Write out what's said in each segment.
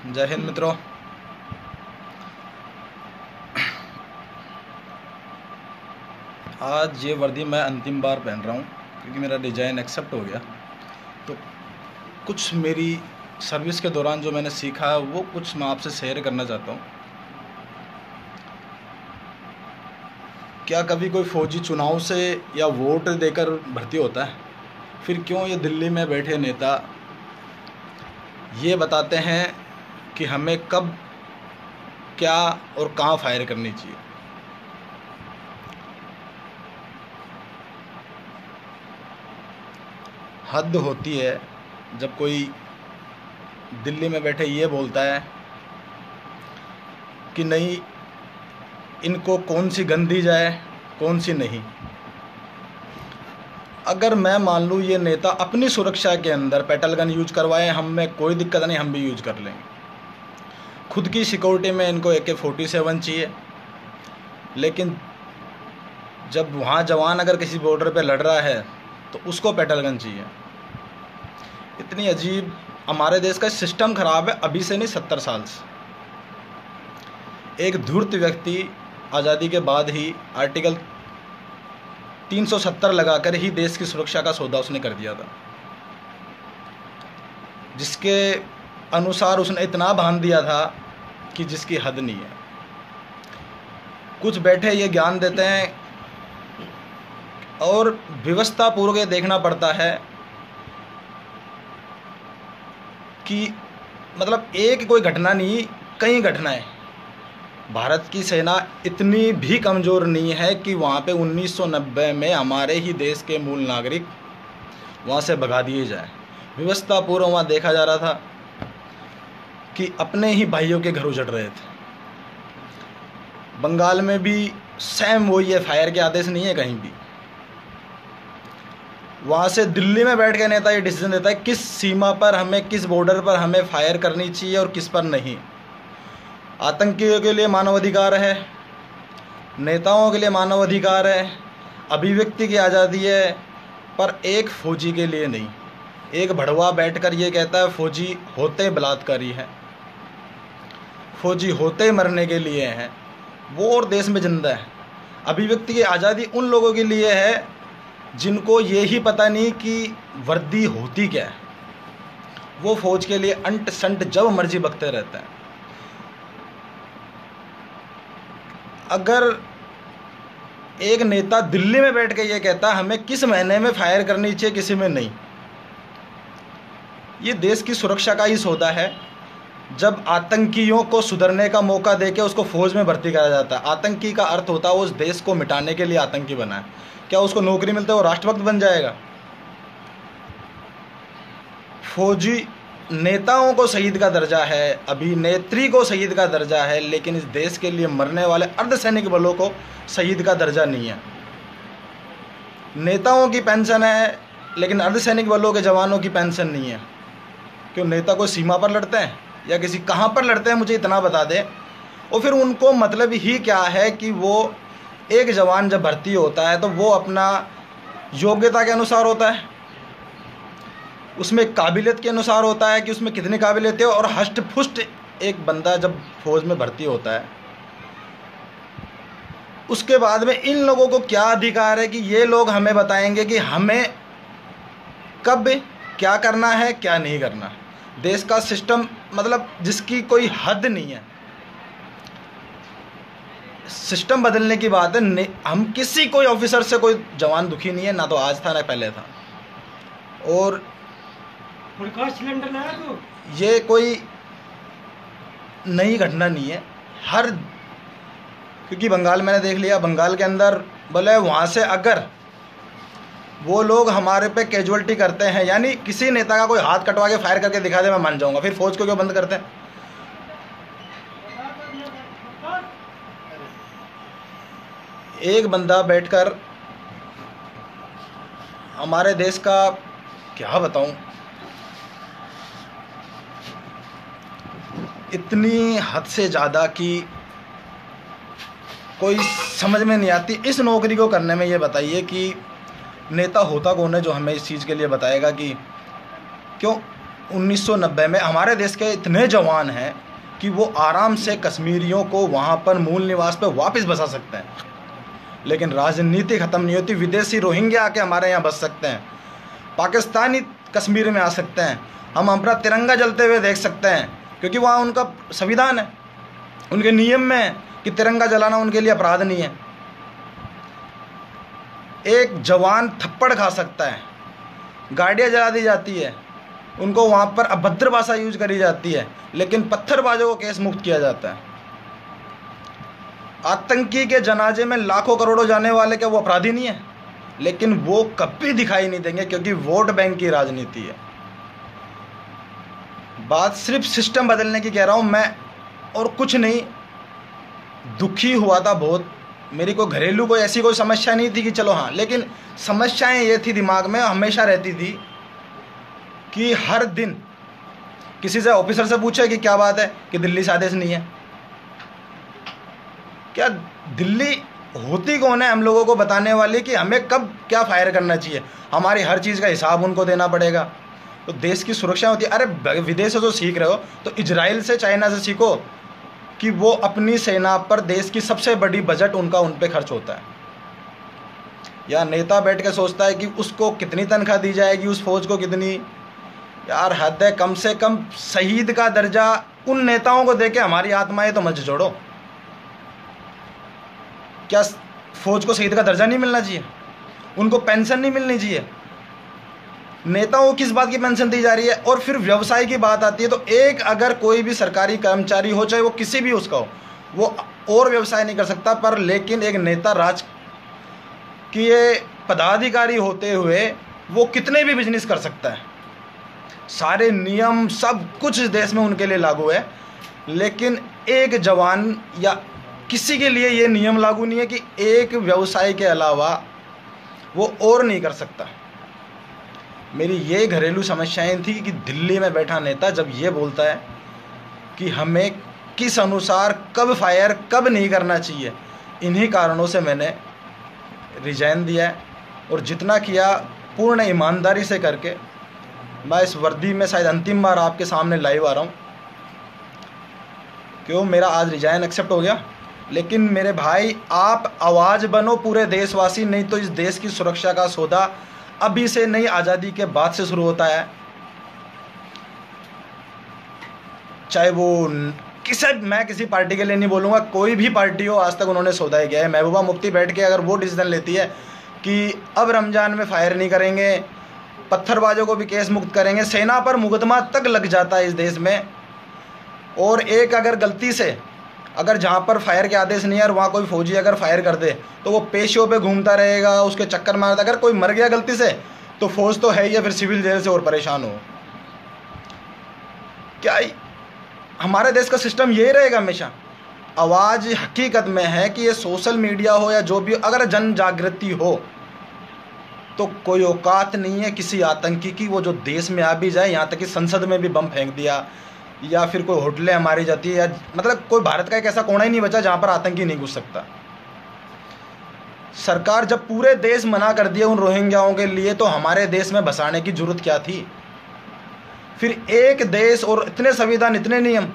जय हिंद मित्रों। आज ये वर्दी मैं अंतिम बार पहन रहा हूँ क्योंकि मेरा डिज़ाइन एक्सेप्ट हो गया। तो कुछ मेरी सर्विस के दौरान जो मैंने सीखा वो कुछ मैं आपसे शेयर करना चाहता हूँ। क्या कभी कोई फौजी चुनाव से या वोट देकर भर्ती होता है? फिर क्यों ये दिल्ली में बैठे नेता ये बताते हैं कि हमें कब क्या और कहाँ फायर करनी चाहिए? हद होती है जब कोई दिल्ली में बैठे ये बोलता है कि नहीं, इनको कौन सी गन दी जाए कौन सी नहीं। अगर मैं मान लूँ ये नेता अपनी सुरक्षा के अंदर पेटल गन यूज करवाए, हम में कोई दिक्कत नहीं, हम भी यूज कर लेंगे। खुद की सिक्योरिटी में इनको AK-47 चाहिए, लेकिन जब वहाँ जवान अगर किसी बॉर्डर पे लड़ रहा है तो उसको पेटल गन चाहिए। इतनी अजीब हमारे देश का सिस्टम खराब है, अभी से नहीं 70 साल से। एक धूर्त व्यक्ति आज़ादी के बाद ही आर्टिकल 370 लगाकर ही देश की सुरक्षा का सौदा उसने कर दिया था, जिसके अनुसार उसने इतना बांध दिया था कि जिसकी हद नहीं है। कुछ बैठे ये ज्ञान देते हैं और व्यवस्था पूर्वक ये देखना पड़ता है कि मतलब एक कोई घटना नहीं, कई घटनाएं। भारत की सेना इतनी भी कमज़ोर नहीं है कि वहाँ पे 1990 में हमारे ही देश के मूल नागरिक वहाँ से भगा दिए जाए। व्यवस्था पूर्व वहाँ देखा जा रहा था कि अपने ही भाइयों के घर उजड़ रहे थे। बंगाल में भी सेम वही है, फायर के आदेश नहीं है कहीं भी। वहाँ से दिल्ली में बैठ के नेता ये डिसीजन देता है किस सीमा पर हमें, किस बॉर्डर पर हमें फायर करनी चाहिए और किस पर नहीं। आतंकियों के लिए मानवाधिकार है, नेताओं के लिए मानवाधिकार है, अभिव्यक्ति की आज़ादी है, पर एक फौजी के लिए नहीं। एक भड़वा बैठकर ये कहता है फौजी होते बलात्कारी है, फौजी होते मरने के लिए हैं, वो और देश में जिंदा है। अभिव्यक्ति की आज़ादी उन लोगों के लिए है जिनको ये ही पता नहीं कि वर्दी होती क्या है। वो फौज के लिए अंट संट जब मर्जी बकते रहते हैं। अगर एक नेता दिल्ली में बैठ के ये कहता है हमें किस महीने में फायर करनी चाहिए, किसी में नहीं, ये देश की सुरक्षा का ही सौदा है। जब आतंकियों को सुधरने का मौका देके उसको फौज में भर्ती करा जाता है। आतंकी का अर्थ होता है उस देश को मिटाने के लिए आतंकी बना है। क्या उसको नौकरी मिलता है वो राष्ट्रभक्त बन जाएगा? फौजी नेताओं को शहीद का दर्जा है, अभिनेत्री को शहीद का दर्जा है, लेकिन इस देश के लिए मरने वाले अर्धसैनिक बलों को शहीद का दर्जा नहीं है। नेताओं की पेंशन है लेकिन अर्धसैनिक बलों के जवानों की पेंशन नहीं है। क्यों? नेता को सीमा पर लड़ते हैं या किसी कहाँ पर लड़ते हैं, मुझे इतना बता दें। और फिर उनको मतलब ही क्या है कि वो एक जवान जब भर्ती होता है तो वो अपना योग्यता के अनुसार होता है, उसमें काबिलियत के अनुसार होता है कि उसमें कितनी काबिलियत है। और हष्ट पुष्ट एक बंदा जब फौज में भर्ती होता है, उसके बाद में इन लोगों को क्या अधिकार है कि ये लोग हमें बताएंगे कि हमें कब क्या करना है क्या नहीं करना। देश का सिस्टम मतलब जिसकी कोई हद नहीं है। सिस्टम बदलने की बात है। हम किसी कोई ऑफिसर से कोई जवान दुखी नहीं है, ना तो आज था ना पहले था। और सिलेंडर लाया तो ये कोई नई घटना नहीं है। हर क्योंकि बंगाल मैंने देख लिया, बंगाल के अंदर बोले वहाँ से अगर वो लोग हमारे पे कैजुअलिटी करते हैं, यानी किसी नेता का कोई हाथ कटवा के फायर करके दिखा दे, मैं मान जाऊंगा। फिर फौज को क्यों बंद करते हैं? एक बंदा बैठकर हमारे देश का क्या बताऊं, इतनी हद से ज़्यादा कि कोई समझ में नहीं आती। इस नौकरी को करने में ये बताइए कि नेता होता कौन है जो हमें इस चीज़ के लिए बताएगा कि क्यों 1990 में हमारे देश के इतने जवान हैं कि वो आराम से कश्मीरियों को वहाँ पर मूल निवास पे वापस बसा सकते हैं, लेकिन राजनीति ख़त्म नहीं होती। विदेशी रोहिंग्या आके हमारे यहाँ बस सकते हैं, पाकिस्तानी कश्मीर में आ सकते हैं, हम अपना तिरंगा जलते हुए देख सकते हैं, क्योंकि वहाँ उनका संविधान है, उनके नियम में है कि तिरंगा जलाना उनके लिए अपराध नहीं है। एक जवान थप्पड़ खा सकता है, गाड़ियाँ जला दी जाती है, उनको वहाँ पर अभद्र भाषा यूज करी जाती है, लेकिन पत्थरबाजों को केस मुक्त किया जाता है। आतंकी के जनाजे में लाखों करोड़ों जाने वाले क्या वो अपराधी नहीं है? लेकिन वो कभी दिखाई नहीं देंगे, क्योंकि वोट बैंक की राजनीति है। बात सिर्फ सिस्टम बदलने की कह रहा हूँ मैं, और कुछ नहीं। दुखी हुआ था बहुत, मेरी कोई घरेलू कोई ऐसी कोई समस्या नहीं थी कि चलो हाँ, लेकिन समस्याएं ये थी दिमाग में हमेशा रहती थी कि हर दिन किसी से ऑफिसर से पूछे कि क्या बात है, कि दिल्ली से आदेश नहीं है। क्या दिल्ली होती कौन है हम लोगों को बताने वाली कि हमें कब क्या फायर करना चाहिए? हमारी हर चीज़ का हिसाब उनको देना पड़ेगा। तो देश की सुरक्षा होती है। अरे विदेश से जो सीख रहे हो तो इजराइल से, चाइना से सीखो कि वो अपनी सेना पर देश की सबसे बड़ी बजट उनका उन पे खर्च होता है। या नेता बैठ के सोचता है कि उसको कितनी तनख्वाह दी जाएगी, उस फौज को कितनी। यार हद है, कम से कम शहीद का दर्जा उन नेताओं को देके हमारी आत्माएं तो मत जोड़ो। क्या फौज को शहीद का दर्जा नहीं मिलना चाहिए? उनको पेंशन नहीं मिलनी चाहिए? नेताओं को किस बात की पेंशन दी जा रही है? और फिर व्यवसाय की बात आती है तो एक अगर कोई भी सरकारी कर्मचारी हो, चाहे वो किसी भी उसका हो, वो और व्यवसाय नहीं कर सकता, पर लेकिन एक नेता राज की पदाधिकारी होते हुए वो कितने भी बिजनेस कर सकता है। सारे नियम सब कुछ इस देश में उनके लिए लागू है, लेकिन एक जवान या किसी के लिए ये नियम लागू नहीं है कि एक व्यवसाय के अलावा वो और नहीं कर सकता। मेरी ये घरेलू समस्याएं थी कि दिल्ली में बैठा नेता जब ये बोलता है कि हमें किस अनुसार कब फायर कब नहीं करना चाहिए, इन्हीं कारणों से मैंने रिजाइन दिया है। और जितना किया पूर्ण ईमानदारी से करके, मैं इस वर्दी में शायद अंतिम बार आपके सामने लाइव आ रहा हूँ। क्यों मेरा आज रिजाइन एक्सेप्ट हो गया, लेकिन मेरे भाई आप आवाज़ बनो पूरे देशवासी, नहीं तो इस देश की सुरक्षा का सौदा अभी से नहीं, आज़ादी के बाद से शुरू होता है। चाहे वो मैं किसी पार्टी के लिए नहीं बोलूँगा, कोई भी पार्टी हो, आज तक उन्होंने सौदा ही किया है। महबूबा मुफ्ती बैठ के अगर वो डिसीजन लेती है कि अब रमज़ान में फायर नहीं करेंगे, पत्थरबाजों को भी केस मुक्त करेंगे, सेना पर मुकदमा तक लग जाता है इस देश में। और एक अगर गलती से अगर जहाँ पर फायर के आदेश नहीं है और वहाँ कोई फौजी अगर फायर कर दे तो वो पेशियों पे घूमता रहेगा, उसके चक्कर मारता। अगर कोई मर गया गलती से तो फौज तो है ही, या फिर सिविल जेल से और परेशान हो। क्या हमारे देश का सिस्टम यही रहेगा हमेशा? आवाज़ हकीकत में है कि ये सोशल मीडिया हो या जो भी, अगर जन जागृति हो तो कोई औकात नहीं है किसी आतंकी की वो जो देश में आ भी जाए। यहाँ तक कि संसद में भी बम फेंक दिया, या फिर कोई होटलें हमारी जाती है, या मतलब कोई भारत का एक ऐसा कोना ही नहीं बचा जहाँ पर आतंकी नहीं घुस सकता। सरकार जब पूरे देश मना कर दिए उन रोहिंग्याओं के लिए, तो हमारे देश में बसाने की जरूरत क्या थी? फिर एक देश और इतने संविधान, इतने नियम,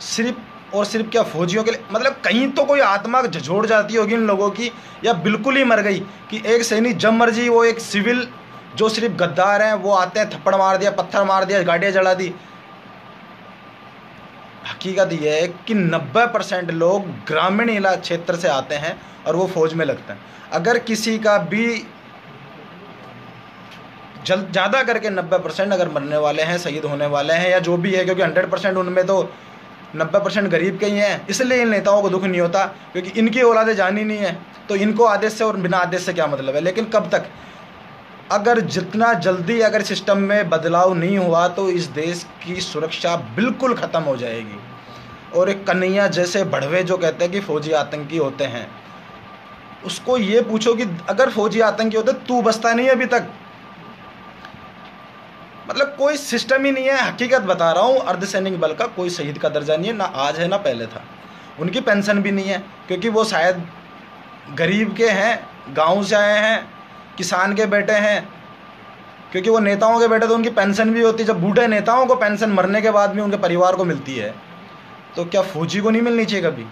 सिर्फ और सिर्फ क्या फौजियों के लिए? मतलब कहीं तो कोई आत्मा झोड़ जाती होगी इन लोगों की, या बिल्कुल ही मर गई कि एक सैनिक जब मर्जी, वो एक सिविल जो सिर्फ गद्दार हैं वो आते हैं, थप्पड़ मार दिया, पत्थर मार दिया, गाड़ियाँ जला दी। हकीकत यह है कि 90% लोग ग्रामीण इलाका क्षेत्र से आते हैं और वो फौज में लगते हैं। अगर किसी का भी ज़्यादा करके 90% अगर मरने वाले हैं, शहीद होने वाले हैं, या जो भी है, क्योंकि 100% उनमें तो 90% गरीब के ही हैं, इसलिए इन नेताओं को दुख नहीं होता, क्योंकि इनकी औलादे जानी नहीं है, तो इनको आदेश से और बिना आदेश से क्या मतलब है। लेकिन कब तक? अगर जितना जल्दी अगर सिस्टम में बदलाव नहीं हुआ तो इस देश की सुरक्षा बिल्कुल ख़त्म हो जाएगी। और एक कन्हैया जैसे बढ़वे जो कहते हैं कि फौजी आतंकी होते हैं, उसको ये पूछो कि अगर फौजी आतंकी होते तू बचता नहीं अभी तक? मतलब कोई सिस्टम ही नहीं है। हकीकत बता रहा हूँ, अर्धसैनिक बल का कोई शहीद का दर्जा नहीं है, ना आज है ना पहले था। उनकी पेंशन भी नहीं है, क्योंकि वो शायद गरीब के हैं, गाँव से आए हैं, किसान के बेटे हैं, क्योंकि वो नेताओं के बेटे तो उनकी पेंशन भी होती है। जब बूढ़े नेताओं को पेंशन मरने के बाद भी उनके परिवार को मिलती है, तो क्या फौजी को नहीं मिलनी चाहिए कभी?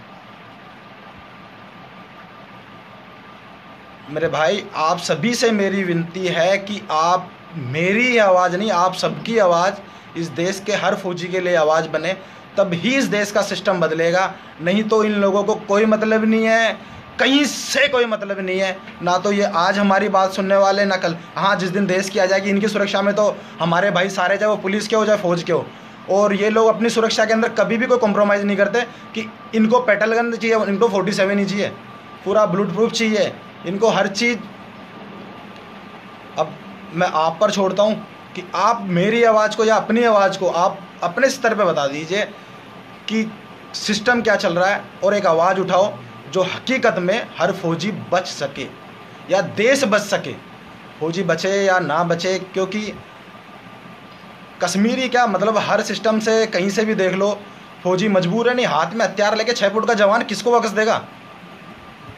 मेरे भाई, आप सभी से मेरी विनती है कि आप मेरी आवाज़ नहीं, आप सबकी आवाज़ इस देश के हर फौजी के लिए आवाज़ बने, तब ही इस देश का सिस्टम बदलेगा। नहीं तो इन लोगों को कोई मतलब नहीं है, कहीं से कोई मतलब नहीं है। ना तो ये आज हमारी बात सुनने वाले, ना कल। हाँ, जिस दिन देश की आ जाएगी, इनकी सुरक्षा में तो हमारे भाई सारे, चाहे वो पुलिस के हो चाहे फौज के हो, और ये लोग अपनी सुरक्षा के अंदर कभी भी कोई कॉम्प्रोमाइज़ नहीं करते कि इनको पेटल गन चाहिए, इनको 47 ही चाहिए, पूरा बुलेट प्रूफ चाहिए, इनको हर चीज़। अब मैं आप पर छोड़ता हूँ कि आप मेरी आवाज़ को या अपनी आवाज़ को आप अपने स्तर पे बता दीजिए कि सिस्टम क्या चल रहा है, और एक आवाज़ उठाओ जो हकीकत में हर फौजी बच सके या देश बच सके। फौजी बचे या ना बचे, क्योंकि कश्मीरी क्या मतलब, हर सिस्टम से कहीं से भी देख लो, फौजी मजबूर है। नहीं, हाथ में हथियार लेके 6 फुट का जवान किसको बख्श देगा?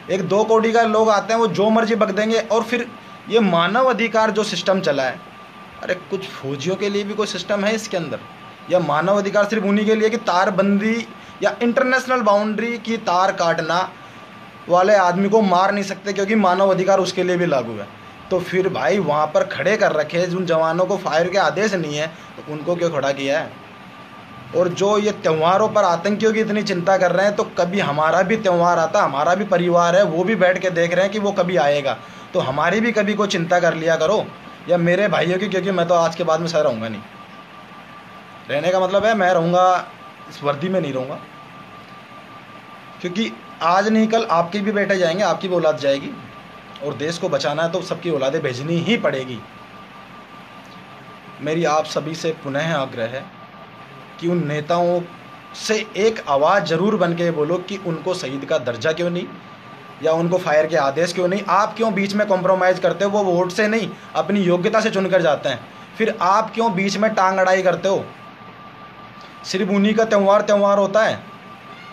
एक 2 कौड़ी का लोग आते हैं, वो जो मर्जी बक देंगे। और फिर ये मानव अधिकार जो सिस्टम चला है, अरे कुछ फौजियों के लिए भी कोई सिस्टम है इसके अंदर? या मानव अधिकार सिर्फ उन्हीं के लिए कि तारबंदी या इंटरनेशनल बाउंड्री की तार काटना वाले आदमी को मार नहीं सकते क्योंकि मानव अधिकार उसके लिए भी लागू है? तो फिर भाई वहाँ पर खड़े कर रखे जिन जवानों को फायर के आदेश नहीं है, तो उनको क्यों खड़ा किया है? और जो ये त्योहारों पर आतंकियों की इतनी चिंता कर रहे हैं, तो कभी हमारा भी त्यौहार आता, हमारा भी परिवार है, वो भी बैठ के देख रहे हैं कि वो कभी आएगा, तो हमारी भी कभी कोई चिंता कर लिया करो। या मेरे भाइयों की, क्योंकि मैं तो आज के बाद में सह रहूँगा नहीं। रहने का मतलब है मैं रहूँगा, इस वर्दी में नहीं रहूँगा, क्योंकि आज नहीं कल आपके भी बेटे जाएंगे, आपकी भी औलाद जाएगी, और देश को बचाना है तो सबकी औलादें भेजनी ही पड़ेगी। मेरी आप सभी से पुनः आग्रह है कि उन नेताओं से एक आवाज़ ज़रूर बन के बोलो कि उनको शहीद का दर्जा क्यों नहीं, या उनको फायर के आदेश क्यों नहीं। आप क्यों बीच में कॉम्प्रोमाइज़ करते हो? वो वोट से नहीं, अपनी योग्यता से चुनकर जाते हैं। फिर आप क्यों बीच में टांग अड़ाई करते हो? सिर्फ उन्हीं का त्यौहार होता है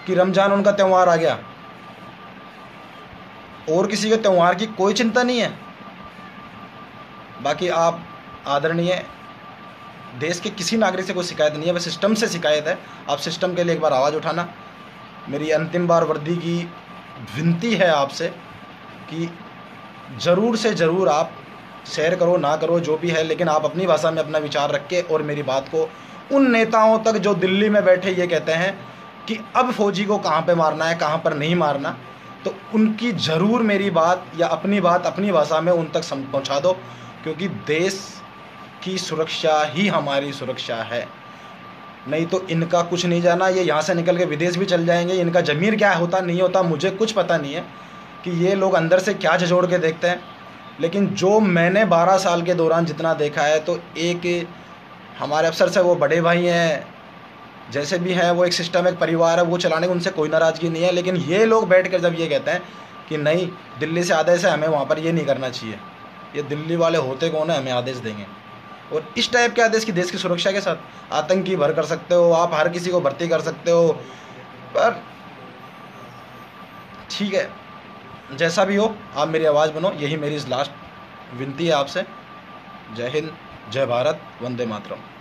कि रमज़ान उनका त्यौहार आ गया, और किसी के त्यौहार की कोई चिंता नहीं है? बाकी आप आदरणीय, देश के किसी नागरिक से कोई शिकायत नहीं है, बस सिस्टम से शिकायत है। आप सिस्टम के लिए एक बार आवाज़ उठाना। मेरी अंतिम बार वर्दी की विनती है आपसे कि ज़रूर से ज़रूर आप शेयर करो, ना करो जो भी है, लेकिन आप अपनी भाषा में अपना विचार रख के और मेरी बात को उन नेताओं तक जो दिल्ली में बैठे ये कहते हैं कि अब फौजी को कहाँ पे मारना है, कहाँ पर नहीं मारना, तो उनकी ज़रूर मेरी बात या अपनी बात अपनी भाषा में उन तक पहुँचा दो, क्योंकि देश की सुरक्षा ही हमारी सुरक्षा है। नहीं तो इनका कुछ नहीं जाना, ये यहाँ से निकल के विदेश भी चल जाएंगे। इनका ज़मीर क्या होता नहीं होता मुझे कुछ पता नहीं है कि ये लोग अंदर से क्या झंझोड़ के देखते हैं, लेकिन जो मैंने 12 साल के दौरान जितना देखा है, तो एक हमारे अफसर से वो बड़े भाई हैं, जैसे भी हैं, वो एक सिस्टम, एक परिवार है, वो चलाने में उनसे कोई नाराज़गी नहीं है। लेकिन ये लोग बैठ कर जब ये कहते हैं कि नहीं, दिल्ली से आदेश है, हमें वहाँ पर ये नहीं करना चाहिए, ये दिल्ली वाले होते कौन है, हमें आदेश देंगे। और इस टाइप के आदेश की देश की सुरक्षा के साथ आतंकी भर कर सकते हो आप, हर किसी को भर्ती कर सकते हो, पर ठीक है, जैसा भी हो आप मेरी आवाज़ बनो, यही मेरी लास्ट विनती है आपसे। जय हिंद, जय भारत, वंदे मातरम।